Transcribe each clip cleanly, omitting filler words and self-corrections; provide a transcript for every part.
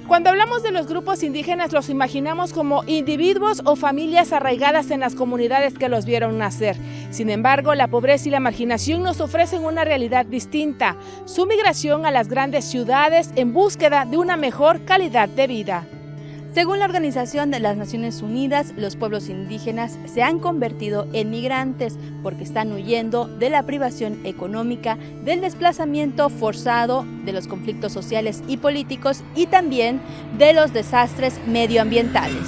Cuando hablamos de los grupos indígenas, los imaginamos como individuos o familias arraigadas en las comunidades que los vieron nacer. Sin embargo, la pobreza y la marginación nos ofrecen una realidad distinta: su migración a las grandes ciudades en búsqueda de una mejor calidad de vida. Según la Organización de las Naciones Unidas, los pueblos indígenas se han convertido en migrantes porque están huyendo de la privación económica, del desplazamiento forzado, de los conflictos sociales y políticos y también de los desastres medioambientales.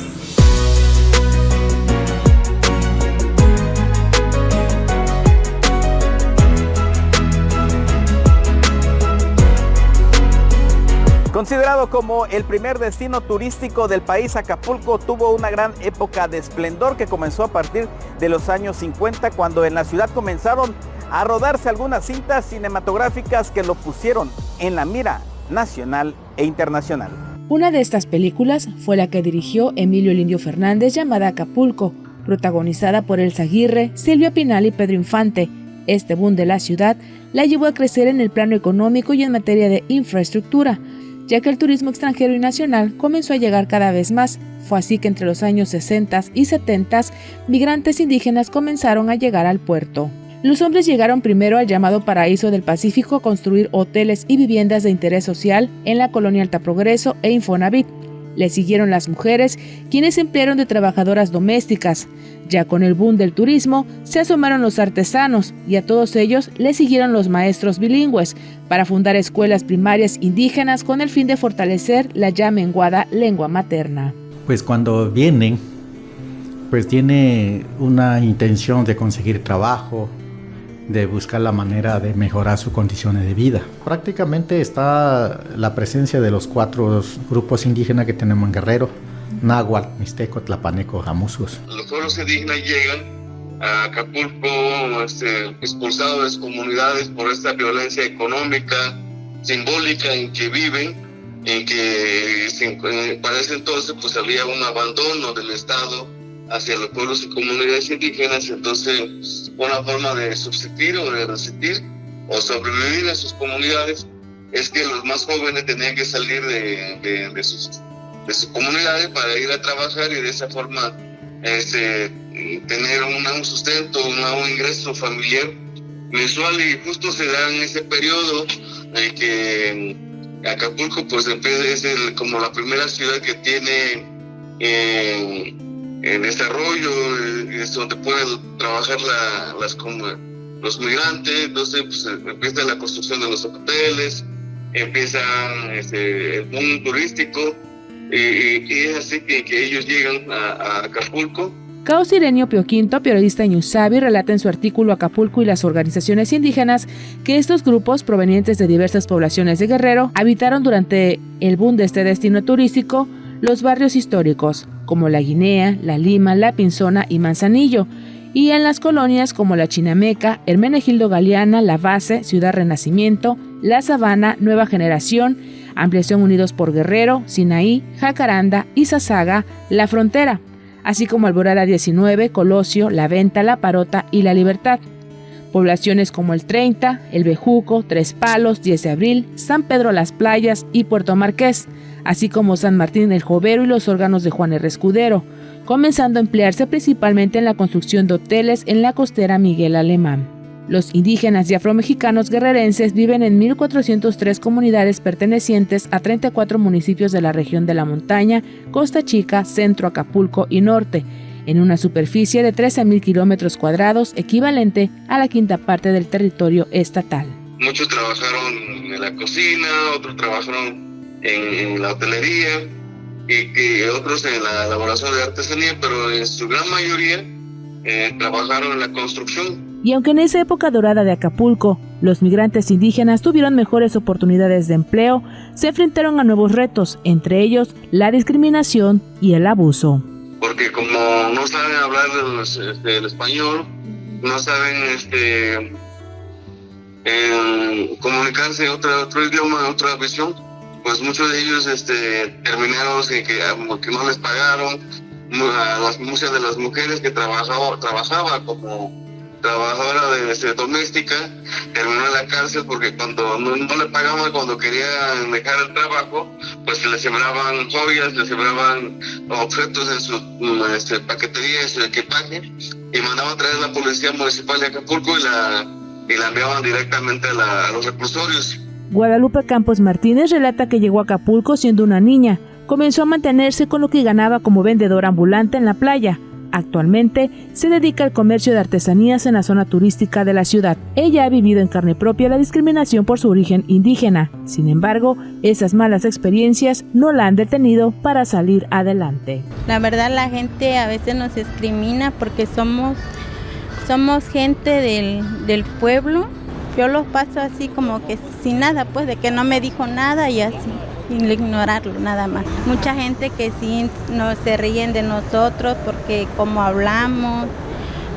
Considerado como el primer destino turístico del país, Acapulco tuvo una gran época de esplendor que comenzó a partir de los años 50, cuando en la ciudad comenzaron a rodarse algunas cintas cinematográficas que lo pusieron en la mira nacional e internacional. Una de estas películas fue la que dirigió Emilio El Indio Fernández, llamada Acapulco, protagonizada por Elsa Aguirre, Silvia Pinal y Pedro Infante. Este boom de la ciudad la llevó a crecer en el plano económico y en materia de infraestructura, ya que el turismo extranjero y nacional comenzó a llegar cada vez más. Fue así que entre los años 60 y 70 migrantes indígenas comenzaron a llegar al puerto. Los hombres llegaron primero al llamado Paraíso del Pacífico a construir hoteles y viviendas de interés social en la colonia Alta Progreso e Infonavit. Le siguieron las mujeres, quienes se emplearon de trabajadoras domésticas. Ya con el boom del turismo, se asomaron los artesanos y a todos ellos le siguieron los maestros bilingües para fundar escuelas primarias indígenas con el fin de fortalecer la ya menguada lengua materna. Pues cuando vienen, pues tiene una intención de conseguir trabajo, de buscar la manera de mejorar sus condiciones de vida. Prácticamente está la presencia de los 4 grupos indígenas que tenemos en Guerrero: Náhuatl, Mixteco, Tlapaneco, Jamusus. Los pueblos indígenas llegan a Acapulco expulsados de sus comunidades por esta violencia económica, simbólica en que viven, en que para ese entonces pues había un abandono del Estado hacia los pueblos y comunidades indígenas. Entonces, una forma de subsistir o de resistir o sobrevivir en sus comunidades es que los más jóvenes tenían que salir de sus comunidades para ir a trabajar y de esa forma tener un sustento, un ingreso familiar mensual. Y justo se da en ese periodo en que Acapulco pues es como la primera ciudad que tiene en desarrollo, es donde pueden trabajar los migrantes. Entonces pues, empieza la construcción de los hoteles, empieza el boom turístico, y es así que ellos llegan a Acapulco. Caos Irenio Pioquinto, periodista en Usabi, relata en su artículo Acapulco y las organizaciones indígenas que estos grupos provenientes de diversas poblaciones de Guerrero habitaron durante el boom de este destino turístico los barrios históricos como La Guinea, La Lima, La Pinzona y Manzanillo, y en las colonias como La Chinameca, Hermenegildo Galeana, La Base, Ciudad Renacimiento, La Sabana, Nueva Generación, Ampliación Unidos por Guerrero, Sinaí, Jacaranda, Izazaga, La Frontera, así como Alborada 19, Colosio, La Venta, La Parota y La Libertad. Poblaciones como El 30, El Bejuco, Tres Palos, 10 de Abril, San Pedro Las Playas y Puerto Marqués, así como San Martín el Jovero y los órganos de Juan R. Escudero, comenzando a emplearse principalmente en la construcción de hoteles en la costera Miguel Alemán. Los indígenas y afromexicanos guerrerenses viven en 1,403 comunidades pertenecientes a 34 municipios de la región de la Montaña, Costa Chica, Centro, Acapulco y Norte, en una superficie de 13,000 kilómetros cuadrados, equivalente a la quinta parte del territorio estatal. Muchos trabajaron en la cocina, otros trabajaron en la hotelería y otros en la elaboración de artesanía, pero en su gran mayoría trabajaron en la construcción. Y aunque en esa época dorada de Acapulco, los migrantes indígenas tuvieron mejores oportunidades de empleo, se enfrentaron a nuevos retos, entre ellos la discriminación y el abuso. Porque como no saben hablar el español, no saben comunicarse en otro idioma, en otra visión, pues muchos de ellos terminaron que no les pagaron. Muchas de las mujeres que trabajaba como trabajadora doméstica terminó en la cárcel porque cuando no le pagaban, cuando querían dejar el trabajo, pues le sembraban joyas, le sembraban objetos en su paquetería, en su equipaje, y mandaban traer a la policía municipal de Acapulco y la enviaban directamente a los reclusorios. Guadalupe Campos Martínez relata que llegó a Acapulco siendo una niña. Comenzó a mantenerse con lo que ganaba como vendedora ambulante en la playa. Actualmente se dedica al comercio de artesanías en la zona turística de la ciudad. Ella ha vivido en carne propia la discriminación por su origen indígena. Sin embargo, esas malas experiencias no la han detenido para salir adelante. La verdad, la gente a veces nos discrimina porque somos gente del pueblo. Yo los paso así como que sin nada, pues de que no me dijo nada y así, sin ignorarlo nada más. Mucha gente que sí no se ríen de nosotros porque cómo hablamos,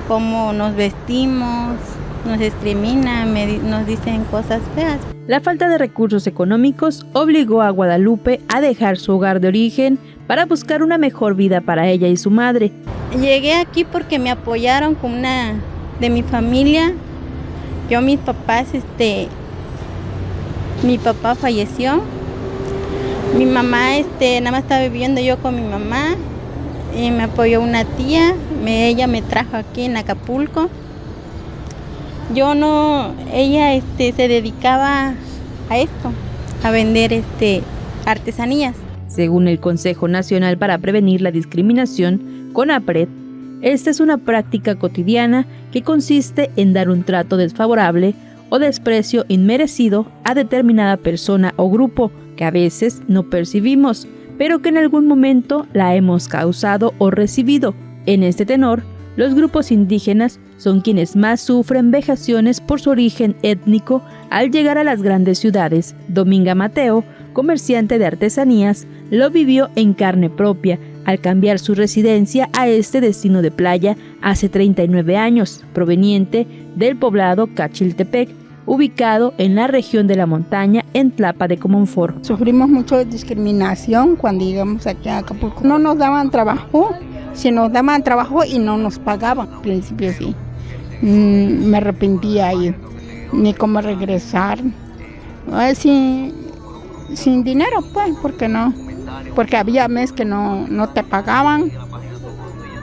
cómo nos vestimos, nos discriminan, nos dicen cosas feas. La falta de recursos económicos obligó a Guadalupe a dejar su hogar de origen para buscar una mejor vida para ella y su madre. Llegué aquí porque me apoyaron con una de mi familia. Mis papás, mi papá falleció. Mi mamá, nada más estaba viviendo yo con mi mamá. Y me apoyó una tía. Ella me trajo aquí en Acapulco. Ella se dedicaba a esto, a vender artesanías. Según el Consejo Nacional para Prevenir la Discriminación, CONAPRED, esta es una práctica cotidiana que consiste en dar un trato desfavorable o desprecio inmerecido a determinada persona o grupo que a veces no percibimos, pero que en algún momento la hemos causado o recibido. En este tenor, los grupos indígenas son quienes más sufren vejaciones por su origen étnico al llegar a las grandes ciudades. Dominga Mateo, comerciante de artesanías, lo vivió en carne propia al cambiar su residencia a este destino de playa hace 39 años, proveniente del poblado Cachiltepec, ubicado en la región de la montaña en Tlapa de Comonfort. Sufrimos mucho de discriminación cuando llegamos aquí a Acapulco. No nos daban trabajo, si nos daban trabajo y no nos pagaban. Al principio sí, me arrepentía ahí, ni cómo regresar, sin dinero pues, porque no. Porque había meses que no te pagaban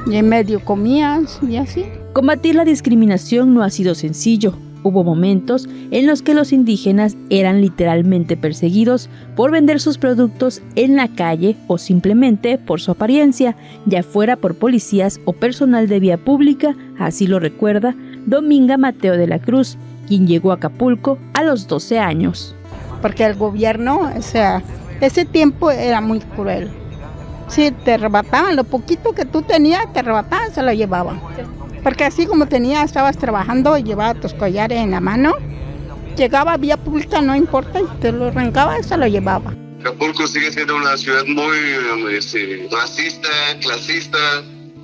y en medio comías y así. Combatir la discriminación no ha sido sencillo. Hubo momentos en los que los indígenas eran literalmente perseguidos por vender sus productos en la calle o simplemente por su apariencia, ya fuera por policías o personal de vía pública, así lo recuerda Dominga Mateo de la Cruz, quien llegó a Acapulco a los 12 años. Porque el gobierno, ese tiempo era muy cruel. Sí, te arrebataban, lo poquito que tú tenías, te arrebataban, se lo llevaban. Porque así como estabas trabajando y llevabas tus collares en la mano, llegaba a vía pública, no importa, y te lo arrancaba y se lo llevaba. Acapulco sigue siendo una ciudad muy racista, clasista,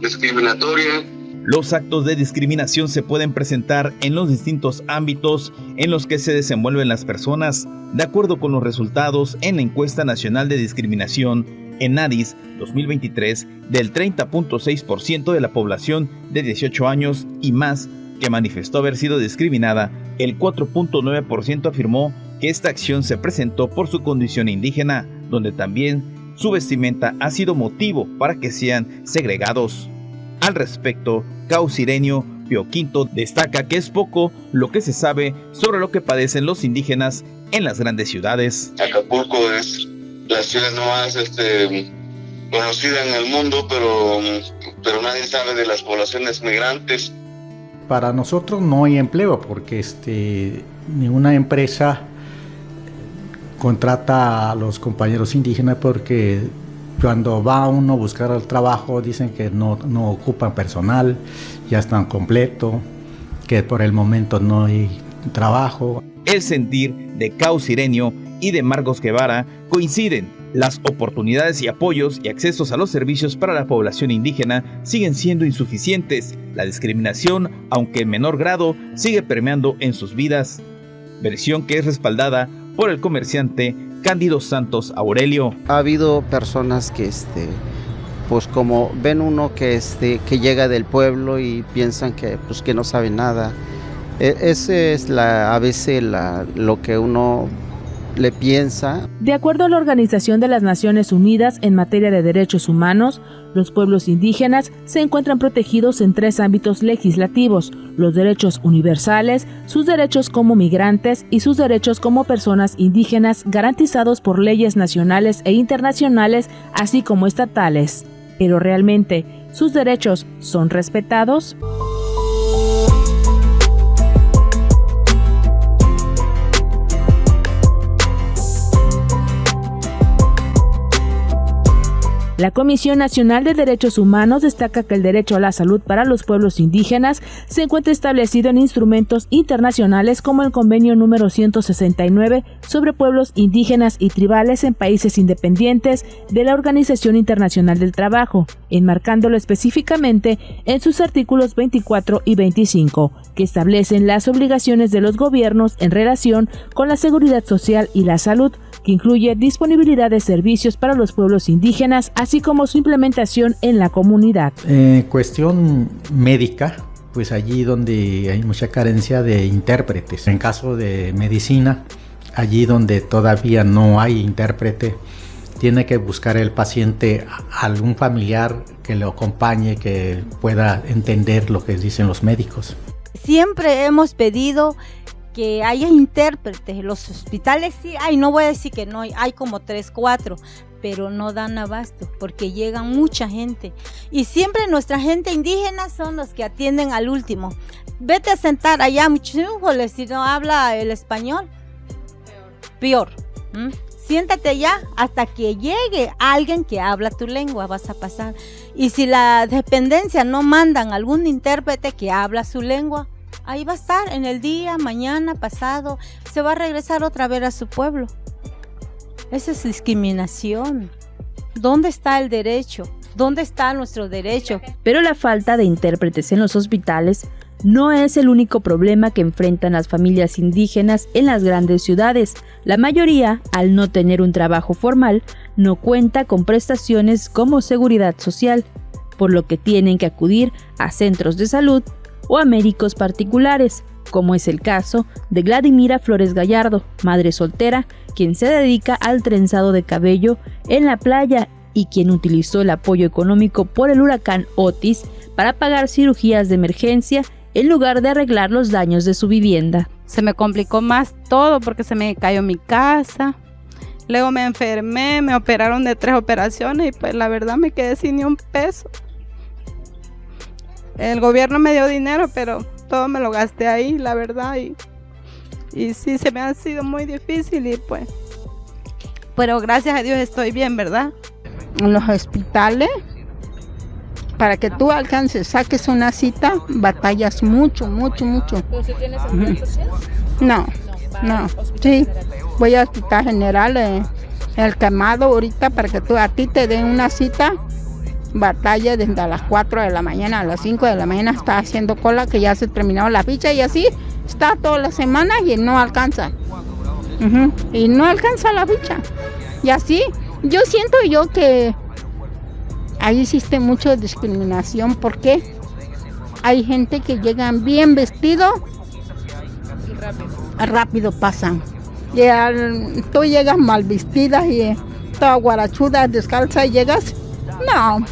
discriminatoria. Los actos de discriminación se pueden presentar en los distintos ámbitos en los que se desenvuelven las personas, de acuerdo con los resultados en la Encuesta Nacional de Discriminación ENADIS 2023 del 30.6% de la población de 18 años y más que manifestó haber sido discriminada. El 4.9% afirmó que esta acción se presentó por su condición indígena, donde también su vestimenta ha sido motivo para que sean segregados. Al respecto, Caucireño Pio Quinto destaca que es poco lo que se sabe sobre lo que padecen los indígenas en las grandes ciudades. Acapulco es la ciudad no más conocida en el mundo, pero nadie sabe de las poblaciones migrantes. Para nosotros no hay empleo porque ninguna empresa contrata a los compañeros indígenas porque cuando va uno a buscar el trabajo dicen que no ocupan personal, ya están completos, que por el momento no hay trabajo. El sentir de Caucireño y de Marcos Guevara coinciden. Las oportunidades y apoyos y accesos a los servicios para la población indígena siguen siendo insuficientes. La discriminación, aunque en menor grado, sigue permeando en sus vidas. Versión que es respaldada por el comerciante Cándido Santos Aurelio. Ha habido personas que pues como ven uno que llega del pueblo y piensan que no sabe nada. Ese es a veces lo que uno le piensa. De acuerdo a la Organización de las Naciones Unidas en materia de derechos humanos, los pueblos indígenas se encuentran protegidos en 3 ámbitos legislativos: los derechos universales, sus derechos como migrantes y sus derechos como personas indígenas garantizados por leyes nacionales e internacionales, así como estatales. Pero ¿realmente sus derechos son respetados? La Comisión Nacional de Derechos Humanos destaca que el derecho a la salud para los pueblos indígenas se encuentra establecido en instrumentos internacionales como el Convenio número 169 sobre pueblos indígenas y tribales en países independientes de la Organización Internacional del Trabajo, enmarcándolo específicamente en sus artículos 24 y 25, que establecen las obligaciones de los gobiernos en relación con la seguridad social y la salud, que incluye disponibilidad de servicios para los pueblos indígenas, así como su implementación en la comunidad. Cuestión médica, pues allí donde hay mucha carencia de intérpretes. En caso de medicina, allí donde todavía no hay intérprete, tiene que buscar el paciente algún familiar que lo acompañe, que pueda entender lo que dicen los médicos. Siempre hemos pedido que haya intérpretes. Los hospitales sí hay, no voy a decir que no, hay como 3, 4, pero no dan abasto porque llega mucha gente. Y siempre nuestra gente indígena son los que atienden al último. Vete a sentar allá, muchísimo, si no habla el español, peor. Siéntate allá hasta que llegue alguien que habla tu lengua, vas a pasar. Y si la dependencia no mandan algún intérprete que habla su lengua, ahí va a estar en el día, mañana, pasado, se va a regresar otra vez a su pueblo. Esa es discriminación. ¿Dónde está el derecho? ¿Dónde está nuestro derecho? Pero la falta de intérpretes en los hospitales no es el único problema que enfrentan las familias indígenas en las grandes ciudades. La mayoría, al no tener un trabajo formal, no cuenta con prestaciones como seguridad social, por lo que tienen que acudir a centros de salud o a médicos particulares, como es el caso de Vladimira Flores Gallardo, madre soltera, quien se dedica al trenzado de cabello en la playa y quien utilizó el apoyo económico por el huracán Otis para pagar cirugías de emergencia en lugar de arreglar los daños de su vivienda. Se me complicó más todo porque se me cayó mi casa, luego me enfermé, me operaron de 3 operaciones y pues la verdad me quedé sin ni un peso. El gobierno me dio dinero, pero todo me lo gasté ahí, la verdad, y sí, se me ha sido muy difícil y pues, pero gracias a Dios estoy bien, ¿verdad? En los hospitales, para que tú alcances, saques una cita, batallas mucho. ¿Pero si tienes seguridad social? No. Sí, voy al hospital general, el Quemado ahorita, para que a ti te den una cita. Batalla desde las 4 de la mañana a las 5 de la mañana, está haciendo cola que ya se terminó la ficha y así está toda la semana y no alcanza. Y no alcanza la ficha. Y así, yo siento que ahí existe mucha discriminación porque hay gente que llegan bien vestidos y rápido pasan. Y tú llegas mal vestida y toda guarachuda, descalza y llegas. No.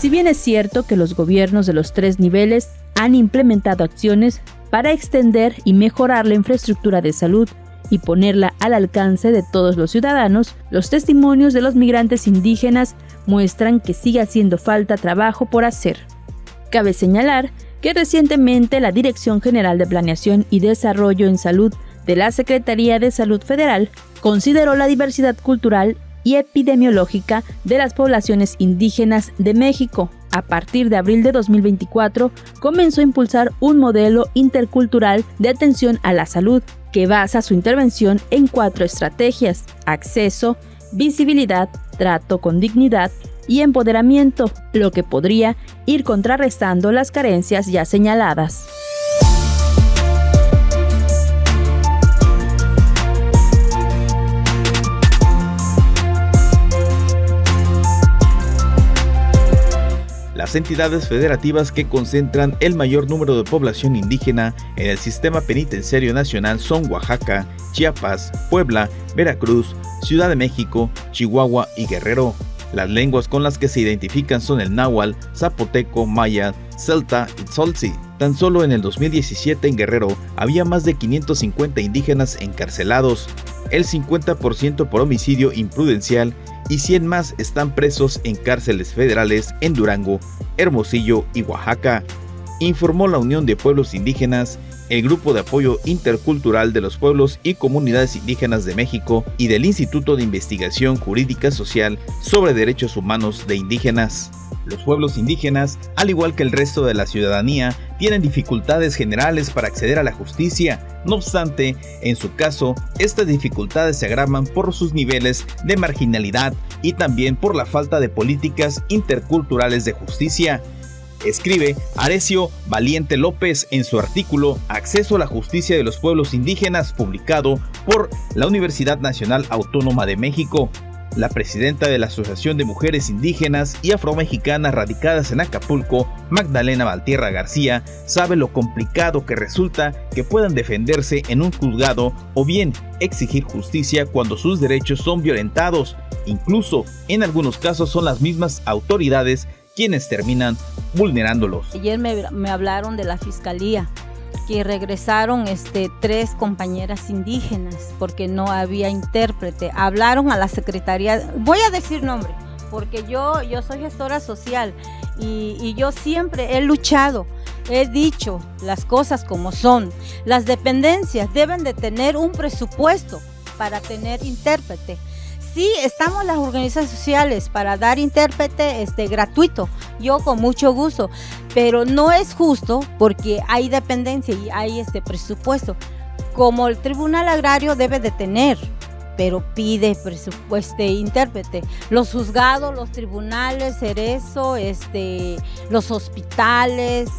Si bien es cierto que los gobiernos de los 3 niveles han implementado acciones para extender y mejorar la infraestructura de salud y ponerla al alcance de todos los ciudadanos, los testimonios de los migrantes indígenas muestran que sigue haciendo falta trabajo por hacer. Cabe señalar que recientemente la Dirección General de Planeación y Desarrollo en Salud de la Secretaría de Salud Federal consideró la diversidad cultural y epidemiológica de las poblaciones indígenas de México. A partir de abril de 2024, comenzó a impulsar un modelo intercultural de atención a la salud que basa su intervención en 4 estrategias: acceso, visibilidad, trato con dignidad y empoderamiento, lo que podría ir contrarrestando las carencias ya señaladas. Las entidades federativas que concentran el mayor número de población indígena en el sistema penitenciario nacional son Oaxaca, Chiapas, Puebla, Veracruz, Ciudad de México, Chihuahua y Guerrero. Las lenguas con las que se identifican son el náhuatl, zapoteco, maya, celta y tzoltzi. Tan solo en el 2017 en Guerrero había más de 550 indígenas encarcelados, el 50% por homicidio imprudencial, y 100 más están presos en cárceles federales en Durango, Hermosillo y Oaxaca, informó la Unión de Pueblos Indígenas, el Grupo de Apoyo Intercultural de los Pueblos y Comunidades Indígenas de México y del Instituto de Investigación Jurídica Social sobre Derechos Humanos de Indígenas. Los pueblos indígenas, al igual que el resto de la ciudadanía, tienen dificultades generales para acceder a la justicia. No obstante, en su caso, estas dificultades se agravan por sus niveles de marginalidad y también por la falta de políticas interculturales de justicia. Escribe Arecio Valiente López en su artículo Acceso a la Justicia de los Pueblos Indígenas, publicado por la Universidad Nacional Autónoma de México. La presidenta de la Asociación de Mujeres Indígenas y Afromexicanas radicadas en Acapulco, Magdalena Valtierra García, sabe lo complicado que resulta que puedan defenderse en un juzgado o bien exigir justicia cuando sus derechos son violentados. Incluso, en algunos casos, son las mismas autoridades quienes terminan vulnerándolos. Ayer me hablaron de la fiscalía, que regresaron 3 compañeras indígenas porque no había intérprete. Hablaron a la secretaría, voy a decir nombre, porque yo soy gestora social y yo siempre he luchado, he dicho las cosas como son. Las dependencias deben de tener un presupuesto para tener intérprete. Sí, estamos las organizaciones sociales para dar intérprete gratuito, yo con mucho gusto, pero no es justo porque hay dependencia y hay presupuesto, como el Tribunal Agrario debe de tener, pero pide presupuesto intérprete. Los juzgados, los tribunales, Cerezo, los hospitales,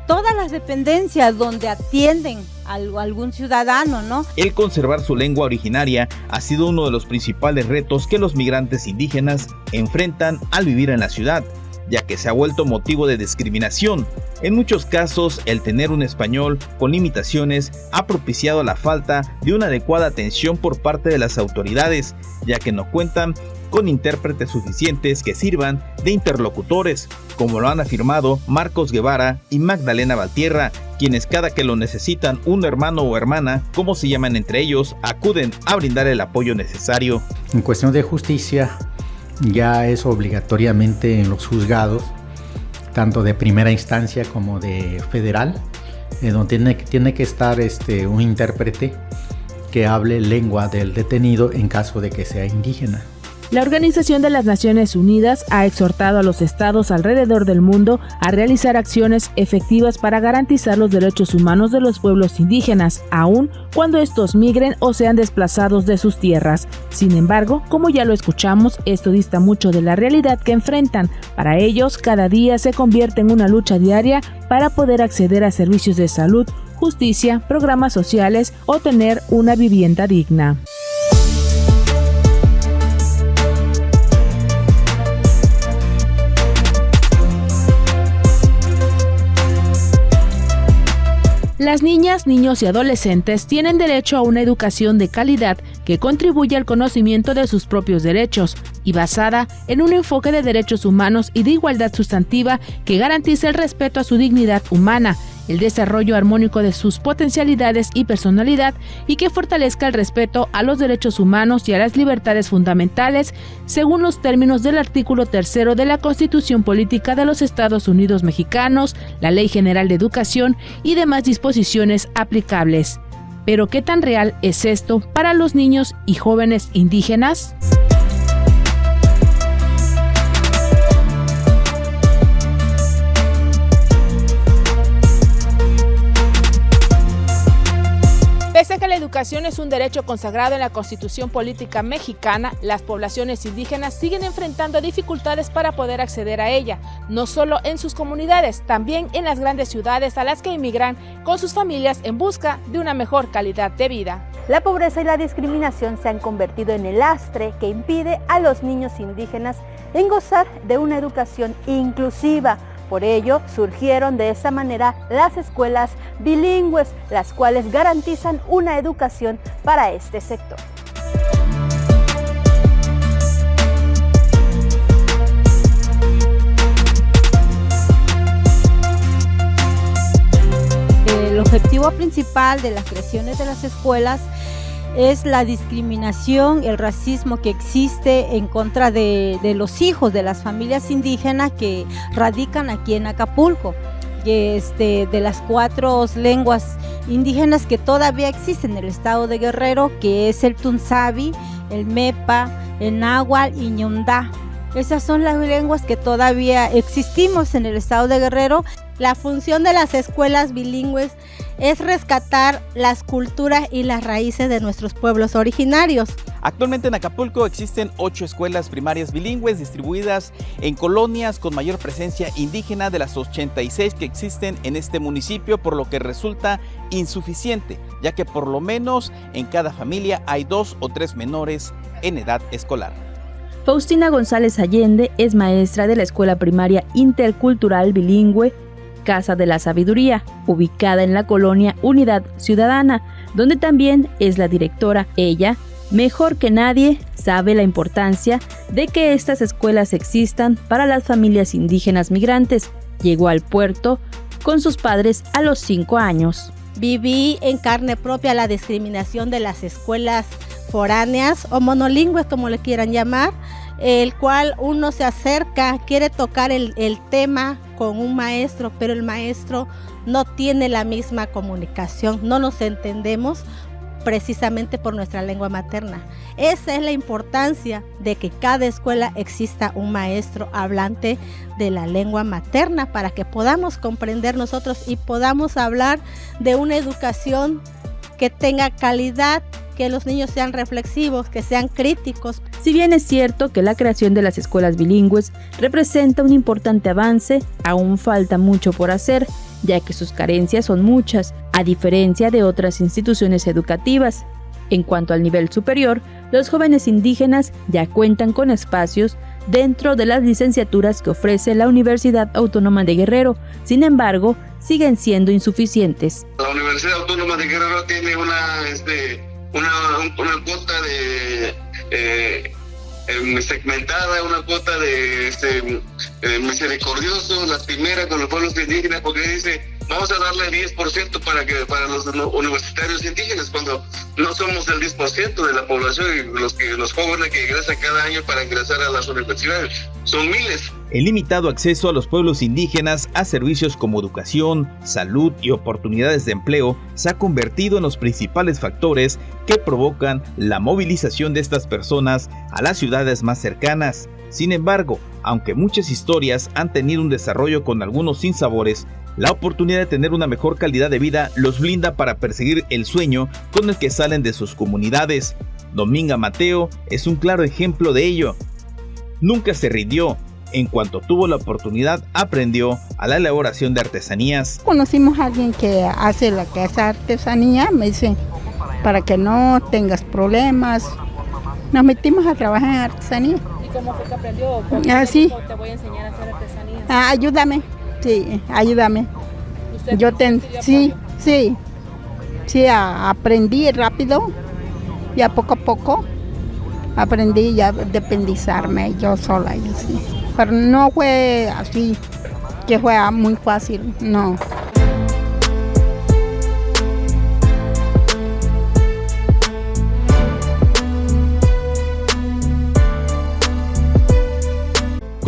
todas las dependencias donde atienden a algún ciudadano, ¿no? El conservar su lengua originaria ha sido uno de los principales retos que los migrantes indígenas enfrentan al vivir en la ciudad, ya que se ha vuelto motivo de discriminación. En muchos casos, el tener un español con limitaciones ha propiciado la falta de una adecuada atención por parte de las autoridades, ya que no cuentan con intérpretes suficientes que sirvan de interlocutores, como lo han afirmado Marcos Guevara y Magdalena Valtierra, quienes cada que lo necesitan, un hermano o hermana, como se llaman entre ellos, acuden a brindar el apoyo necesario. En cuestión de justicia, ya es obligatoriamente en los juzgados, tanto de primera instancia como de federal, donde tiene que estar un intérprete que hable lengua del detenido en caso de que sea indígena. La Organización de las Naciones Unidas ha exhortado a los estados alrededor del mundo a realizar acciones efectivas para garantizar los derechos humanos de los pueblos indígenas, aun cuando estos migren o sean desplazados de sus tierras. Sin embargo, como ya lo escuchamos, esto dista mucho de la realidad que enfrentan. Para ellos, cada día se convierte en una lucha diaria para poder acceder a servicios de salud, justicia, programas sociales o tener una vivienda digna. Las niñas, niños y adolescentes tienen derecho a una educación de calidad que contribuye al conocimiento de sus propios derechos y basada en un enfoque de derechos humanos y de igualdad sustantiva que garantice el respeto a su dignidad humana, el desarrollo armónico de sus potencialidades y personalidad y que fortalezca el respeto a los derechos humanos y a las libertades fundamentales según los términos del artículo 3 de la Constitución Política de los Estados Unidos Mexicanos, la Ley General de Educación y demás disposiciones aplicables. Pero ¿qué tan real es esto para los niños y jóvenes indígenas? Pese a que la educación es un derecho consagrado en la Constitución Política Mexicana, las poblaciones indígenas siguen enfrentando dificultades para poder acceder a ella, no solo en sus comunidades, también en las grandes ciudades a las que emigran con sus familias en busca de una mejor calidad de vida. La pobreza y la discriminación se han convertido en el lastre que impide a los niños indígenas en gozar de una educación inclusiva. Por ello, surgieron de esa manera las escuelas bilingües, las cuales garantizan una educación para este sector. El objetivo principal de las creaciones de las escuelas es la discriminación, el racismo que existe en contra de los hijos de las familias indígenas que radican aquí en Acapulco, de las 4 lenguas indígenas que todavía existen en el estado de Guerrero, que es el Tunzavi, el Mepa, el Náhuatl y Ñondá. Esas son las lenguas que todavía existimos en el estado de Guerrero. La función de las escuelas bilingües es rescatar las culturas y las raíces de nuestros pueblos originarios. Actualmente en Acapulco existen 8 escuelas primarias bilingües distribuidas en colonias con mayor presencia indígena de las 86 que existen en este municipio, por lo que resulta insuficiente, ya que por lo menos en cada familia hay 2 o 3 menores en edad escolar. Faustina González Allende es maestra de la Escuela Primaria Intercultural Bilingüe Casa de la Sabiduría, ubicada en la colonia Unidad Ciudadana, donde también es la directora. Ella, mejor que nadie, sabe la importancia de que estas escuelas existan para las familias indígenas migrantes. Llegó al puerto con sus padres a los 5 años. Viví en carne propia la discriminación de las escuelas foráneas o monolingües, como le quieran llamar, el cual uno se acerca, quiere tocar el tema con un maestro, pero el maestro no tiene la misma comunicación, no nos entendemos precisamente por nuestra lengua materna. Esa es la importancia de que cada escuela exista un maestro hablante de la lengua materna para que podamos comprender nosotros y podamos hablar de una educación que tenga calidad, que los niños sean reflexivos, que sean críticos. Si bien es cierto que la creación de las escuelas bilingües representa un importante avance, aún falta mucho por hacer, ya que sus carencias son muchas, a diferencia de otras instituciones educativas. En cuanto al nivel superior, los jóvenes indígenas ya cuentan con espacios dentro de las licenciaturas que ofrece la Universidad Autónoma de Guerrero, sin embargo, siguen siendo insuficientes. La Universidad Autónoma de Guerrero tiene una cuota de segmentada, una cuota de misericordioso, lastimera con los pueblos indígenas, porque dice vamos a darle el 10% para los universitarios indígenas, cuando no somos el 10% de la población, y los jóvenes que ingresan cada año para ingresar a las universidades son miles. El limitado acceso a los pueblos indígenas a servicios como educación, salud y oportunidades de empleo se ha convertido en los principales factores que provocan la movilización de estas personas a las ciudades más cercanas. Sin embargo, aunque muchas historias han tenido un desarrollo con algunos sinsabores, la oportunidad de tener una mejor calidad de vida los blinda para perseguir el sueño con el que salen de sus comunidades. Dominga Mateo es un claro ejemplo de ello. Nunca se rindió. En cuanto tuvo la oportunidad, aprendió a la elaboración de artesanías. Conocimos a alguien que hace artesanía, me dice, para que no tengas problemas. Nos metimos a trabajar en artesanía. ¿Y cómo fue que aprendió? Sí. Te voy a enseñar a hacer artesanías. Ayúdame. Sí, ayúdame. Yo aprendí rápido Ya poco a poco aprendí ya a independizarme yo sola y así. Pero no fue así, que fue muy fácil, no.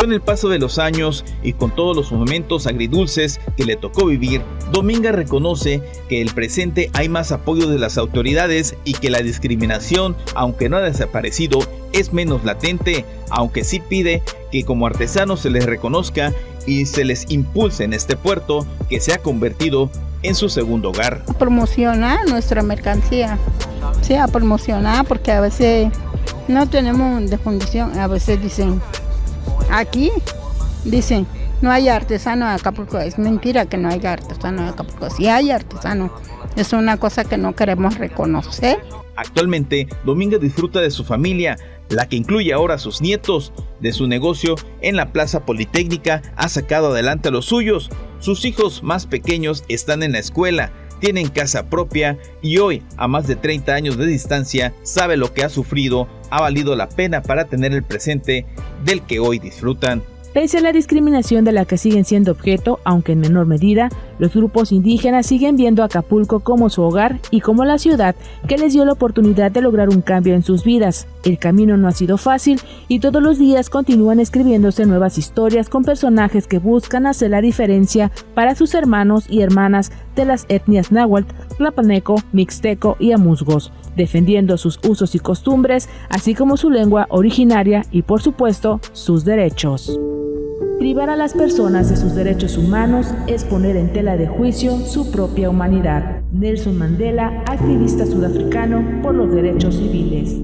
Con el paso de los años y con todos los momentos agridulces que le tocó vivir, Dominga reconoce que en el presente hay más apoyo de las autoridades y que la discriminación, aunque no ha desaparecido, es menos latente, aunque sí pide que como artesanos se les reconozca y se les impulse en este puerto que se ha convertido en su segundo hogar. Promocionar nuestra mercancía, sí, a promocionar, porque a veces no tenemos difusión, a veces dicen, aquí dicen, no hay artesano en Acapulco. Es mentira que no haya artesano en Acapulco. Sí hay artesano. Es una cosa que no queremos reconocer. Actualmente, Dominga disfruta de su familia, la que incluye ahora a sus nietos. De su negocio en la Plaza Politécnica ha sacado adelante a los suyos. Sus hijos más pequeños están en la escuela, tienen casa propia y hoy, a más de 30 años de distancia, sabe lo que ha sufrido, ha valido la pena para tener el presente del que hoy disfrutan. Pese a la discriminación de la que siguen siendo objeto, aunque en menor medida, los grupos indígenas siguen viendo a Acapulco como su hogar y como la ciudad que les dio la oportunidad de lograr un cambio en sus vidas. El camino no ha sido fácil y todos los días continúan escribiéndose nuevas historias con personajes que buscan hacer la diferencia para sus hermanos y hermanas de las etnias náhuatl, tlapaneco, mixteco y amuzgos, defendiendo sus usos y costumbres, así como su lengua originaria y, por supuesto, sus derechos. Privar a las personas de sus derechos humanos es poner en tela de juicio su propia humanidad. Nelson Mandela, activista sudafricano por los derechos civiles.